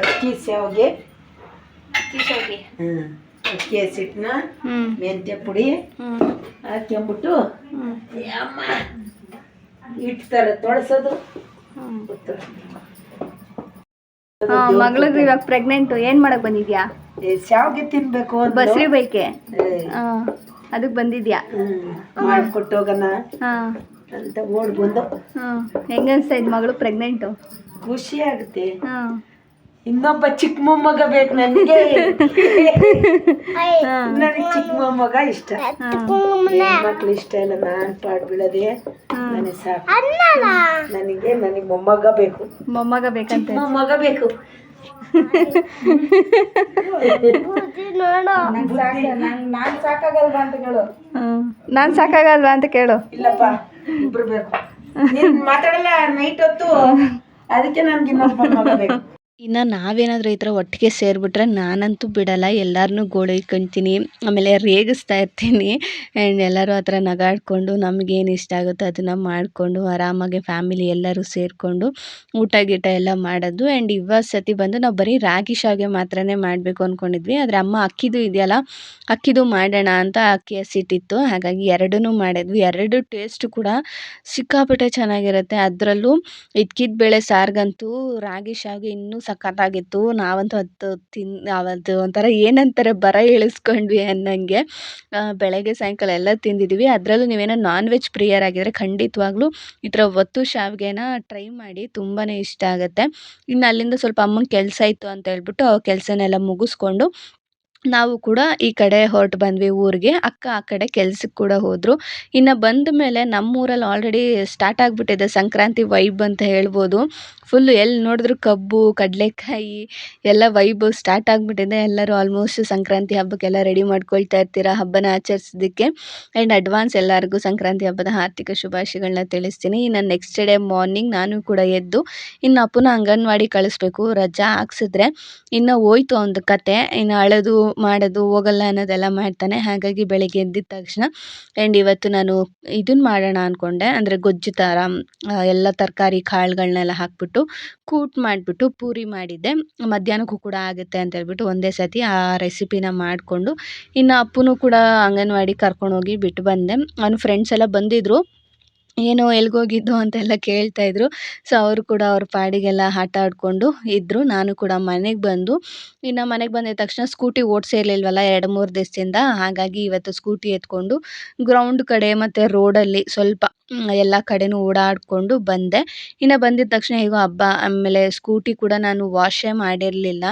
Speaker 2: ಅಕ್ಕಿ ಶಾವಿಗೆ, ಅಕ್ಕಿ ಹಸಿಟ್ಟನ್ನ ಮೆಂತ್ಯ ಪುಡಿ ಹಾಕ್ಕೊಂಬಿಟ್ಟು ಅಮ್ಮ ಹಿಟ್ಟು ಥರ ತೊಳಸೋದು.
Speaker 1: ಮಗಳಿಗೆ ಇವಾಗ ಪ್ರೆಗ್ನೆಂಟು, ಏನು ಮಾಡಕ್ ಬಂದಿದ್ಯಾ?
Speaker 2: ಶಾವಿಗೆ ತಿನ್ಬೇಕು
Speaker 1: ಬಸ್ರಿ ಬೈಕೆ ಅದಕ್ಕೆ ಬಂದಿದ್ಯಾ?
Speaker 2: ಮಾಡಿಕೊಟ್ಟು ಹೋಗೋಣ ಅಂತ ಓಡ್ ಬಂದು.
Speaker 1: ಹೆಂಗ ಅನ್ಸ್ತಾ ಇದ್ ಮಗಳು ಪ್ರೆಗ್ನೆಂಟು?
Speaker 2: ಖುಷಿ ಆಗುತ್ತೆ. ಇನ್ನೊಬ್ಬ ಚಿಕ್ಕ ಮೊಮ್ಮಗ ಬೇಕು ನನಗೆ. ನನಗೆ ಚಿಕ್ಕ ಮೊಮ್ಮಗ ಇಷ್ಟ. ಮಕ್ಳು ಇಷ್ಟ ಇಲ್ಲ, ನಾನು ಪಾಡ್ಬಿಡೋದೆ ನನಗೆ ಸಾಕು. ನನಗೆ ಮೊಮ್ಮಗ ಬೇಕು.
Speaker 1: ಮೊಮ್ಮಗ ಬೇಕಂತ?
Speaker 2: ಮೊಮ್ಮಗ ಬೇಕು. ನಾನು ಸಾಕಾಗಲ್ವಾ ಅಂತ ಕೇಳು.
Speaker 1: ನಾನು ಸಾಕಾಗಲ್ವಾ ಅಂತ ಕೇಳು.
Speaker 2: ಇಲ್ಲಪ್ಪ, ಇಬ್ರು ಬೇಕು. ನೀನು ಮಾತಾಡಲ್ಲ ನೈಟ್ ಹೊತ್ತು, ಅದಕ್ಕೆ ನನಗೆ ಇನ್ನೊಬ್ಬ ಮೊಮ್ಮಗ ಬೇಕು.
Speaker 1: ಇನ್ನು ನಾವೇನಾದರೂ ಈ ಥರ ಒಟ್ಟಿಗೆ ಸೇರಿಬಿಟ್ರೆ ನಾನಂತೂ ಬಿಡಲ್ಲ, ಎಲ್ಲರನ್ನೂ ಗೋಳೈಕೊಂತೀನಿ, ಆಮೇಲೆ ರೇಗಿಸ್ತಾ ಇರ್ತೀನಿ. ಆ್ಯಂಡ್ ಎಲ್ಲರೂ ಆ ಥರ ನಗಾಡಿಕೊಂಡು ನಮಗೇನು ಇಷ್ಟ ಆಗುತ್ತೋ ಅದನ್ನು ಮಾಡಿಕೊಂಡು ಆರಾಮಾಗಿ ಫ್ಯಾಮಿಲಿ ಎಲ್ಲರೂ ಸೇರಿಕೊಂಡು ಊಟ ಗೀಟ ಎಲ್ಲ ಮಾಡೋದು. ಆ್ಯಂಡ್ ಇವತ್ತು ಸತಿ ಬಂದು ನಾವು ಬರೀ ರಾಗಿ ಶಾವಿಗೆ ಮಾತ್ರನೇ ಮಾಡಬೇಕು ಅಂದ್ಕೊಂಡಿದ್ವಿ. ಆದರೆ ಅಮ್ಮ ಅಕ್ಕಿದು ಇದೆಯಲ್ಲ, ಅಕ್ಕಿದು ಮಾಡೋಣ ಅಂತ ಅಕ್ಕಿ ಹಸಿಟ್ಟಿತ್ತು, ಹಾಗಾಗಿ ಎರಡನ್ನೂ ಮಾಡಿದ್ವಿ. ಎರಡು ಟೇಸ್ಟು ಕೂಡ ಸಿಕ್ಕಾಪಟ್ಟೆ ಚೆನ್ನಾಗಿರುತ್ತೆ. ಅದರಲ್ಲೂ ಇದ್ಕಿದ ಬೇಳೆ ಸಾರಿಗಂತೂ ರಾಗಿ ಶಾವಿಗೆ ಇನ್ನೂ ಸಖತ್ತಾಗಿತ್ತು. ನಾವಂತೂ ಅವತ್ತು ಒಂಥರ ಏನಂತಾರೆ ಬರ ಇಳಿಸ್ಕೊಂಡ್ವಿ ಅನ್ನಂಗೆ. ಬೆಳಗ್ಗೆ ಸಾಯಂಕಾಲ ಎಲ್ಲ ತಿಂದಿದ್ದೀವಿ. ಅದರಲ್ಲೂ ನೀವೇನೋ ನಾನ್ ವೆಜ್ ಪ್ರಿಯರಾಗಿದ್ದರೆ ಖಂಡಿತವಾಗ್ಲೂ ಈ ಥರ ಒತ್ತು ಶಾವಿಗೆನ ಟ್ರೈ ಮಾಡಿ, ತುಂಬಾ ಇಷ್ಟ ಆಗುತ್ತೆ. ಇನ್ನು ಅಲ್ಲಿಂದ ಸ್ವಲ್ಪ ಅಮ್ಮಂಗೆ ಕೆಲಸ ಇತ್ತು ಅಂತ ಹೇಳ್ಬಿಟ್ಟು ಕೆಲಸನೆಲ್ಲ ಮುಗಿಸ್ಕೊಂಡು ನಾವು ಕೂಡ ಈ ಕಡೆ ಹೊರಟು ಬಂದ್ವಿ ಊರಿಗೆ. ಅಕ್ಕ ಆ ಕಡೆ ಕೆಲ್ಸಕ್ಕೆ ಕೂಡ ಹೋದರು. ಇನ್ನು ಬಂದ ಮೇಲೆ ನಮ್ಮೂರಲ್ಲಿ ಆಲ್ರೆಡಿ ಸ್ಟಾರ್ಟ್ ಆಗಿಬಿಟ್ಟಿದೆ ಸಂಕ್ರಾಂತಿ ವೈಬ್ ಅಂತ ಹೇಳ್ಬೋದು. ಫುಲ್ಲು ಎಲ್ಲಿ ನೋಡಿದ್ರು ಕಬ್ಬು, ಕಡಲೆಕಾಯಿ ಎಲ್ಲ ವೈಬು ಸ್ಟಾರ್ಟ್ ಆಗಿಬಿಟ್ಟಿದೆ. ಎಲ್ಲರೂ ಆಲ್ಮೋಸ್ಟ್ ಸಂಕ್ರಾಂತಿ ಹಬ್ಬಕ್ಕೆಲ್ಲ ರೆಡಿ ಮಾಡ್ಕೊಳ್ತಾ ಇರ್ತೀರ ಹಬ್ಬನ ಆಚರಿಸೋದಕ್ಕೆ. ಆ್ಯಂಡ್ ಅಡ್ವಾನ್ಸ್ ಎಲ್ಲರಿಗೂ ಸಂಕ್ರಾಂತಿ ಹಬ್ಬದ ಆರ್ಥಿಕ ಶುಭಾಶಯಗಳನ್ನ ತಿಳಿಸ್ತೀನಿ. ಇನ್ನು ನೆಕ್ಸ್ಟ್ ಡೇ ಮಾರ್ನಿಂಗ್ ನಾನು ಕೂಡ ಎದ್ದು ಇನ್ನು ಅಪ್ಪನ ಅಂಗನವಾಡಿ ಕಳಿಸ್ಬೇಕು. ರಜಾ ಹಾಕ್ಸಿದ್ರೆ ಇನ್ನು ಹೋಯ್ತು ಒಂದು ಕತೆ. ಇನ್ನು ಅಳೋದು ಮಾಡೋದು ಹೋಗಲ್ಲ ಅನ್ನೋದೆಲ್ಲ ಮಾಡ್ತಾನೆ. ಹಾಗಾಗಿ ಬೆಳಗ್ಗೆ ಎದ್ದಿದ ತಕ್ಷಣ ಆ್ಯಂಡ್ ಇವತ್ತು ನಾನು ಇದನ್ನು ಮಾಡೋಣ ಅಂದ್ಕೊಂಡೆ, ಅಂದರೆ ಗೊಜ್ಜು ಥರ ಎಲ್ಲ ತರಕಾರಿ ಕಾಳುಗಳನ್ನೆಲ್ಲ ಹಾಕ್ಬಿಟ್ಟು ಕೂಟ್ ಮಾಡಿಬಿಟ್ಟು ಪೂರಿ ಮಾಡಿದ್ದೆ. ಮಧ್ಯಾಹ್ನಕ್ಕೂ ಕೂಡ ಆಗುತ್ತೆ ಅಂತ ಹೇಳ್ಬಿಟ್ಟು ಒಂದೇ ಸತಿ ಆ ರೆಸಿಪಿನ ಮಾಡಿಕೊಂಡು ಇನ್ನು ಅಪ್ಪನೂ ಕೂಡ ಅಂಗನವಾಡಿ ಕರ್ಕೊಂಡೋಗಿ ಬಿಟ್ಟು ಬಂದೆ. ಅವ್ನ ಫ್ರೆಂಡ್ಸ್ ಎಲ್ಲ ಬಂದಿದ್ದರು. ಏನೋ ಎಲ್ಗೋಗಿದ್ದು ಅಂತೆಲ್ಲ ಕೇಳ್ತಾಯಿದ್ರು. ಸೊ ಅವರು ಕೂಡ ಅವ್ರ ಪಾಡಿಗೆಲ್ಲ ಆಟ ಆಡಿಕೊಂಡು ಇದ್ದರು. ನಾನು ಕೂಡ ಮನೆಗೆ ಇನ್ನು ಮನೆಗೆ ಬಂದಿದ ತಕ್ಷಣ ಸ್ಕೂಟಿ ಓಡಿಸೇ ಇರಲಿಲ್ವಲ್ಲ 2-3 ದಿವಸದಿಂದ. ಹಾಗಾಗಿ ಇವತ್ತು ಸ್ಕೂಟಿ ಎತ್ಕೊಂಡು ಗ್ರೌಂಡ್ ಕಡೆ ಮತ್ತು ರೋಡಲ್ಲಿ ಸ್ವಲ್ಪ ಎಲ್ಲ ಕಡೆನೂ ಓಡಾಡಿಕೊಂಡು ಬಂದೆ. ಇನ್ನು ಬಂದಿದ ತಕ್ಷಣ ಹೇಗೋ ಹಬ್ಬ, ಆಮೇಲೆ ಸ್ಕೂಟಿ ಕೂಡ ನಾನು ವಾಶೇ ಮಾಡಿರಲಿಲ್ಲ.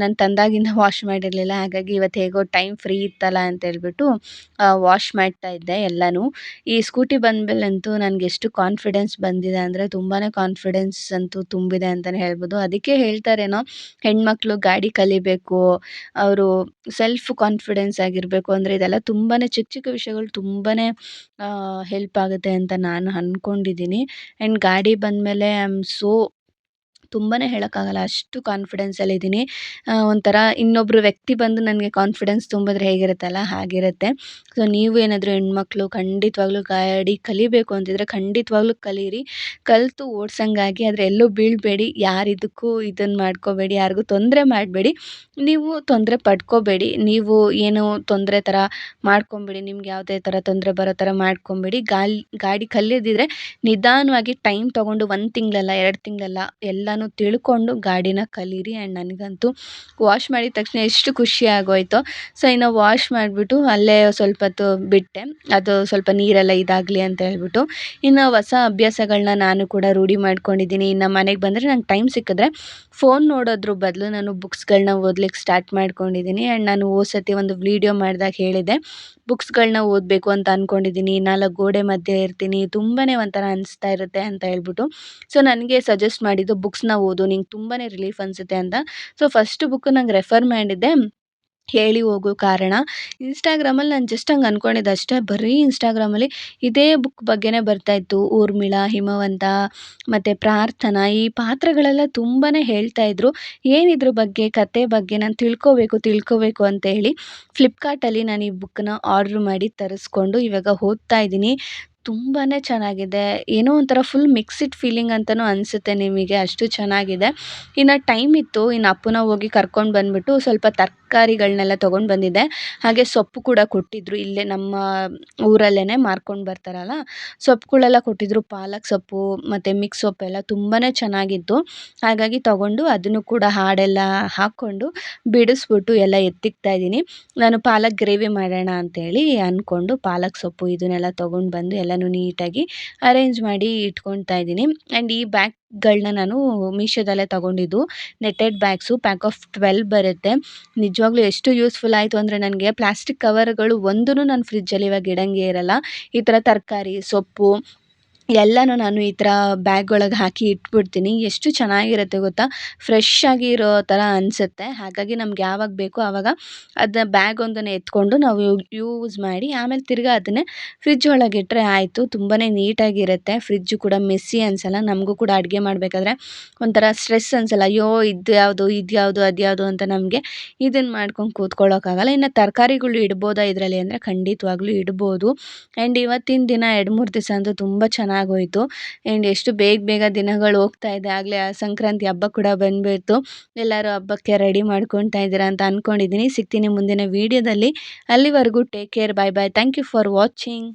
Speaker 1: ನಾನು ತಂದಾಗಿಂದ ವಾಶ್ ಮಾಡಿರಲಿಲ್ಲ. ಹಾಗಾಗಿ ಇವತ್ತು ಹೇಗೋ ಟೈಮ್ ಫ್ರೀ ಇತ್ತಲ್ಲ ಅಂತೇಳ್ಬಿಟ್ಟು ವಾಶ್ ಮಾಡ್ತಾ ಇದ್ದೆ ಎಲ್ಲನೂ. ಈ ಸ್ಕೂಟಿ ಬಂದಮೇಲಂತೂ ನನಗೆ ಎಷ್ಟು ಕಾನ್ಫಿಡೆನ್ಸ್ ಬಂದಿದೆ ಅಂದರೆ ತುಂಬಾ ಕಾನ್ಫಿಡೆನ್ಸ್ ಅಂತೂ ತುಂಬಿದೆ ಅಂತಲೇ ಹೇಳ್ಬೋದು. ಅದಕ್ಕೆ ಹೇಳ್ತಾರೇನೋ ಹೆಣ್ಮಕ್ಳು ಗಾಡಿ ಕಲಿಬೇಕು, ಅವರು ಸೆಲ್ಫ್ ಕಾನ್ಫಿಡೆನ್ಸ್ ಆಗಿರಬೇಕು ಅಂದರೆ ಇದೆಲ್ಲ ತುಂಬಾ ಚಿಕ್ಕ ಚಿಕ್ಕ ವಿಷಯಗಳು ತುಂಬಾ ಹೆಲ್ಪ್ ಆಗುತ್ತೆ ಅಂತ ನಾನು ಅಂದ್ಕೊಂಡಿದ್ದೀನಿ. ಆ್ಯಂಡ್ ಗಾಡಿ ಬಂದಮೇಲೆ ಐ ಆಮ್ ಸೋ ತುಂಬಾ ಹೇಳೋಕ್ಕಾಗಲ್ಲ, ಅಷ್ಟು ಕಾನ್ಫಿಡೆನ್ಸಲ್ಲಿದ್ದೀನಿ. ಒಂಥರ ಇನ್ನೊಬ್ಬರು ವ್ಯಕ್ತಿ ಬಂದು ನನಗೆ ಕಾನ್ಫಿಡೆನ್ಸ್ ತುಂಬಿದ್ರೆ ಹೇಗಿರುತ್ತಲ್ಲ ಹಾಗಿರುತ್ತೆ. ಸೊ ನೀವು ಏನಾದರೂ ಹೆಣ್ಮಕ್ಳು ಖಂಡಿತವಾಗ್ಲೂ ಗಾಡಿ ಕಲಿಬೇಕು ಅಂತಿದ್ರೆ ಖಂಡಿತವಾಗ್ಲೂ ಕಲೀರಿ. ಕಲಿತು ಓಡ್ಸಂಗಾಗಿ, ಆದರೆ ಎಲ್ಲೂ ಬೀಳಬೇಡಿ, ಯಾರಿದಕ್ಕೂ ಇದನ್ನು ಮಾಡ್ಕೋಬೇಡಿ, ಯಾರಿಗೂ ತೊಂದರೆ ಮಾಡಬೇಡಿ, ನೀವು ತೊಂದರೆ ಪಡ್ಕೋಬೇಡಿ. ನೀವು ಏನು ತೊಂದರೆ ಥರ ಮಾಡ್ಕೊಬೇಡಿ, ನಿಮ್ಗೆ ಯಾವುದೇ ಥರ ತೊಂದರೆ ಬರೋ ಥರ ಮಾಡ್ಕೊಬೇಡಿ. ಗಾಡಿ ಕಲಿಯೋದಿದ್ರೆ ನಿಧಾನವಾಗಿ ಟೈಮ್ ತೊಗೊಂಡು 1 ತಿಂಗಳಲ್ಲ 2 ತಿಂಗಳಲ್ಲ ಎಲ್ಲನೂ ಎಲ್ಲನೂ ತಿಳ್ಕೊಂಡು ಗಾಡಿನ ಕಲೀರಿ. ಆ್ಯಂಡ್ ನನಗಂತೂ ವಾಶ್ ಮಾಡಿದ ತಕ್ಷಣ ಎಷ್ಟು ಖುಷಿ ಆಗೋಯ್ತೋ. ಸೊ ಇನ್ನು ವಾಶ್ ಮಾಡಿಬಿಟ್ಟು ಅಲ್ಲೇ ಸ್ವಲ್ಪ ಹೊತ್ತು ಬಿಟ್ಟೆ, ಅದು ಸ್ವಲ್ಪ ನೀರೆಲ್ಲ ಇದಾಗಲಿ ಅಂತ ಹೇಳ್ಬಿಟ್ಟು. ಇನ್ನು ಹೊಸ ಅಭ್ಯಾಸಗಳನ್ನ ನಾನು ಕೂಡ ರೂಢಿ ಮಾಡ್ಕೊಂಡಿದ್ದೀನಿ. ಇನ್ನು ಮನೆಗೆ ಬಂದರೆ ನಂಗೆ ಟೈಮ್ ಸಿಕ್ಕಿದ್ರೆ ಫೋನ್ ನೋಡೋದ್ರ ಬದಲು ನಾನು ಬುಕ್ಸ್ಗಳನ್ನ ಓದ್ಲಿಕ್ಕೆ ಸ್ಟಾರ್ಟ್ ಮಾಡ್ಕೊಂಡಿದ್ದೀನಿ. ಆ್ಯಂಡ್ ನಾನು ಹೋದ ಸತಿ ಒಂದು ವೀಡಿಯೋ ಮಾಡಿದಾಗ ಹೇಳಿದೆ, ಬುಕ್ಸ್ಗಳನ್ನ ಓದಬೇಕು ಅಂತ ಅಂದ್ಕೊಂಡಿದ್ದೀನಿ, 4 ಗೋಡೆ ಮಧ್ಯೆ ಇರ್ತೀನಿ, ತುಂಬಾ ಒಂಥರ ಅನಿಸ್ತಾ ಇರುತ್ತೆ ಅಂತ ಹೇಳ್ಬಿಟ್ಟು. ಸೊ ನನಗೆ ಸಜೆಸ್ಟ್ ಮಾಡಿದ್ದು, ಬುಕ್ಸ್ನ ಓದು, ನಿಂಗೆ ತುಂಬಾ ರಿಲೀಫ್ ಅನಿಸುತ್ತೆ ಅಂತ. ಸೊ ಫಸ್ಟ್ ಬುಕ್ ನಂಗೆ ರೆಫರ್ ಮಾಡಿದ್ದೆ ಹೇಳಿ ಹೋಗೋ ಕಾರಣ. ಇನ್ಸ್ಟಾಗ್ರಾಮಲ್ಲಿ ನಾನು ಜಸ್ಟ್ ಹಂಗೆ ಅಂದ್ಕೊಂಡಿದ್ದೆ ಅಷ್ಟೇ. ಬರೀ ಇನ್ಸ್ಟಾಗ್ರಾಮಲ್ಲಿ ಇದೇ ಬುಕ್ ಬಗ್ಗೆನೇ ಬರ್ತಾಯಿತ್ತು. ಊರ್ಮಿಳಾ, ಹಿಮವಂತ ಮತ್ತು ಪ್ರಾರ್ಥನಾ, ಈ ಪಾತ್ರಗಳೆಲ್ಲ ತುಂಬಾ ಹೇಳ್ತಾಯಿದ್ರು. ಏನಿದ್ರ ಬಗ್ಗೆ, ಕತೆ ಬಗ್ಗೆ ನಾನು ತಿಳ್ಕೋಬೇಕು ಅಂತೇಳಿ ಫ್ಲಿಪ್ಕಾರ್ಟಲ್ಲಿ ನಾನು ಈ ಬುಕ್ಕನ್ನ ಆರ್ಡ್ರ್ ಮಾಡಿ ತರಿಸ್ಕೊಂಡು ಇವಾಗ ಓದ್ತಾ ಇದ್ದೀನಿ. ತುಂಬಾ ಚೆನ್ನಾಗಿದೆ. ಏನೋ ಒಂಥರ ಫುಲ್ ಮಿಕ್ಸಿಡ್ ಫೀಲಿಂಗ್ ಅಂತಲೂ ಅನಿಸುತ್ತೆ ನಿಮಗೆ, ಅಷ್ಟು ಚೆನ್ನಾಗಿದೆ. ಇನ್ನು ಟೈಮ್ ಇತ್ತು, ಇನ್ನು ಅಪ್ಪನ ಹೋಗಿ ಕರ್ಕೊಂಡು ಬಂದುಬಿಟ್ಟು ಸ್ವಲ್ಪ ತರಕಾರಿಗಳನ್ನೆಲ್ಲ ತೊಗೊಂಡು ಬಂದಿದ್ದೆ. ಹಾಗೆ ಸೊಪ್ಪು ಕೂಡ ಕೊಟ್ಟಿದ್ದರು, ಇಲ್ಲೇ ನಮ್ಮ ಊರಲ್ಲೇ ಮಾರ್ಕೊಂಡು ಬರ್ತಾರಲ್ಲ, ಸೊಪ್ಪುಗಳೆಲ್ಲ ಕೊಟ್ಟಿದ್ದರು. ಪಾಲಕ್ ಸೊಪ್ಪು ಮತ್ತು ಮಿಕ್ಸ್ ಸೊಪ್ಪೆಲ್ಲ ತುಂಬಾ ಚೆನ್ನಾಗಿತ್ತು. ಹಾಗಾಗಿ ತೊಗೊಂಡು ಅದನ್ನು ಕೂಡ ಹಾಡೆಲ್ಲ ಹಾಕ್ಕೊಂಡು ಬಿಡಿಸ್ಬಿಟ್ಟು ಎಲ್ಲ ಎತ್ತಿಕ್ತಾ ಇದ್ದೀನಿ. ನಾನು ಪಾಲಕ್ ಗ್ರೇವಿ ಮಾಡೋಣ ಅಂತೇಳಿ ಅಂದ್ಕೊಂಡು ಪಾಲಕ್ ಸೊಪ್ಪು ಇದನ್ನೆಲ್ಲ ತೊಗೊಂಡು ಬಂದು ಎಲ್ಲನೂ ನೀಟಾಗಿ ಅರೇಂಜ್ ಮಾಡಿ ಇಟ್ಕೊಳ್ತಾ ಇದ್ದೀನಿ. ಆ್ಯಂಡ್ ಈ ಬ್ಯಾಗ್ಗಳನ್ನ ನಾನು ಮೀಶೋದಲ್ಲೇ ತೊಗೊಂಡಿದ್ದು. ನೆಟ್ಟೆಡ್ ಬ್ಯಾಗ್ಸು, ಪ್ಯಾಕ್ ಆಫ್ 12 ಬರುತ್ತೆ. ನಿಜವಾಗ್ಲೂ ಎಷ್ಟು ಯೂಸ್ಫುಲ್ ಆಯಿತು ಅಂದರೆ, ನನಗೆ ಪ್ಲಾಸ್ಟಿಕ್ ಕವರ್ಗಳು ಒಂದೂ ನಾನು ಫ್ರಿಜ್ಜಲ್ಲಿ ಇವಾಗ ಇಡಂಗೆ ಇರಲ್ಲ. ಈ ಥರ ತರಕಾರಿ, ಸೊಪ್ಪು ಎಲ್ಲನೂ ನಾನು ಈ ಥರ ಬ್ಯಾಗ್ ಒಳಗೆ ಹಾಕಿ ಇಟ್ಬಿಡ್ತೀನಿ. ಎಷ್ಟು ಚೆನ್ನಾಗಿರುತ್ತೆ ಗೊತ್ತಾ, ಫ್ರೆಶ್ ಆಗಿ ಇರೋ ಥರ ಅನಿಸುತ್ತೆ. ಹಾಗಾಗಿ ನಮ್ಗೆ ಯಾವಾಗ ಬೇಕೋ ಆವಾಗ ಅದನ್ನ ಬ್ಯಾಗ್ ಒಂದನ್ನು ಎತ್ಕೊಂಡು ನಾವು ಯೂಸ್ ಮಾಡಿ ಆಮೇಲೆ ತಿರ್ಗಾ ಅದನ್ನೇ ಫ್ರಿಜ್ ಒಳಗೆ ಇಟ್ಟರೆ ಆಯಿತು. ತುಂಬಾ ನೀಟಾಗಿರುತ್ತೆ. ಫ್ರಿಜ್ಜು ಕೂಡ ಮೆಸ್ಸಿ ಅನಿಸಲ್ಲ. ನಮಗೂ ಕೂಡ ಅಡುಗೆ ಮಾಡಬೇಕಾದ್ರೆ ಒಂಥರ ಸ್ಟ್ರೆಸ್ ಅನಿಸಲ್ಲ. ಅಯ್ಯೋ ಇದು ಯಾವುದು ಅದ್ಯಾವುದು ಅಂತ ನಮಗೆ ಇದನ್ನು ಮಾಡ್ಕೊಂಡು ಕೂತ್ಕೊಳ್ಳೋಕ್ಕಾಗಲ್ಲ. ಇನ್ನು ತರಕಾರಿಗಳು ಇಡ್ಬೋದಾ ಇದರಲ್ಲಿ ಅಂದರೆ ಖಂಡಿತವಾಗ್ಲೂ ಇಡ್ಬೋದು. ಆ್ಯಂಡ್ ಇವತ್ತಿನ ದಿನ 2-3 ದಿವಸ ಅಂತೂ ತುಂಬ ಚೆನ್ನಾಗೋಯಿತು. ಆ್ಯಂಡ್ ಎಷ್ಟು ಬೇಗ ದಿನಗಳು ಹೋಗ್ತಾ ಇದೆ. ಆಗಲೇ ಸಂಕ್ರಾಂತಿ ಹಬ್ಬ ಕೂಡ ಬಂದುಬಿಡ್ತು. ಎಲ್ಲರೂ ಹಬ್ಬಕ್ಕೆ ರೆಡಿ ಮಾಡ್ಕೊಳ್ತಾ ಇದ್ದೀರಾ ಅಂತ ಅಂದ್ಕೊಂಡಿದ್ದೀನಿ. ಸಿಗ್ತೀನಿ ಮುಂದಿನ ವೀಡಿಯೋದಲ್ಲಿ. ಅಲ್ಲಿವರೆಗೂ take care, bye bye. Thank you for watching.